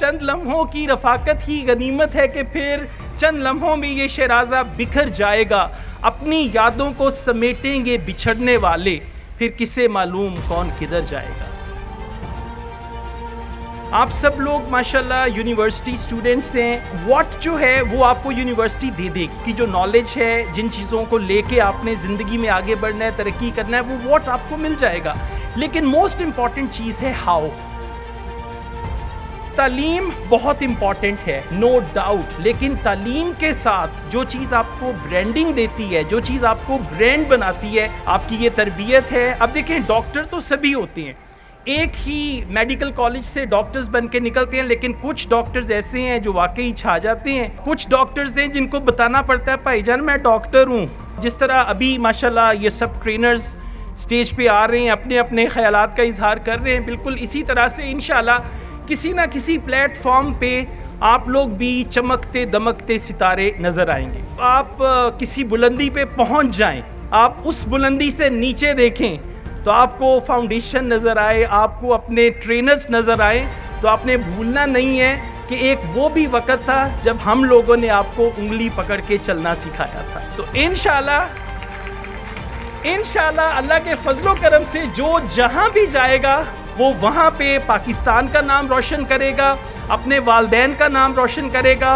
چند لمحوں کی رفاقت ہی غنیمت ہے کہ پھر چند لمحوں میں یہ شیرازہ بکھر جائے گا. اپنی یادوں کو سمیٹیں گے بچھڑنے والے, پھر کسے معلوم کون کدھر جائے گا. آپ سب لوگ ماشاءاللہ یونیورسٹی اسٹوڈنٹس ہیں. واٹ جو ہے وہ آپ کو یونیورسٹی دے دے گی, کہ جو نالج ہے, جن چیزوں کو لے کے آپ نے زندگی میں آگے بڑھنا ہے, ترقی کرنا ہے, وہ واٹ آپ کو مل جائے گا. لیکن موسٹ امپورٹنٹ چیز ہے ہاؤ. تعلیم بہت امپورٹنٹ ہے, نو ڈاؤٹ, لیکن تعلیم کے ساتھ جو چیز آپ کو برانڈنگ دیتی ہے, جو چیز آپ کو برانڈ بناتی ہے, آپ کی یہ تربیت ہے. اب دیکھیں, ڈاکٹر تو سبھی ہوتے ہیں, ایک ہی میڈیکل کالج سے ڈاکٹرز بن کے نکلتے ہیں, لیکن کچھ ڈاکٹرز ایسے ہیں جو واقعی چھا جاتے ہیں. کچھ ڈاکٹرز ہیں جن کو بتانا پڑتا ہے بھائی جان میں ڈاکٹر ہوں. جس طرح ابھی ماشاءاللہ یہ سب ٹرینرز اسٹیج پہ آ رہے ہیں, اپنے اپنے خیالات کا اظہار کر رہے ہیں, بالکل اسی طرح سے انشاءاللہ کسی نہ کسی پلیٹ فارم پہ آپ لوگ بھی چمکتے دمکتے ستارے نظر آئیں گے. آپ کسی بلندی پہ پہنچ جائیں, آپ اس بلندی سے نیچے دیکھیں تو آپ کو فاؤنڈیشن نظر آئے, آپ کو اپنے ٹرینرز نظر آئے, تو آپ نے بھولنا نہیں ہے کہ ایک وہ بھی وقت تھا جب ہم لوگوں نے آپ کو انگلی پکڑ کے چلنا سکھایا تھا. تو انشاءاللہ اللہ کے فضل و کرم سے جو جہاں بھی جائے گا وہ وہاں پہ پاکستان کا نام روشن کرے گا, اپنے والدین کا نام روشن کرے گا,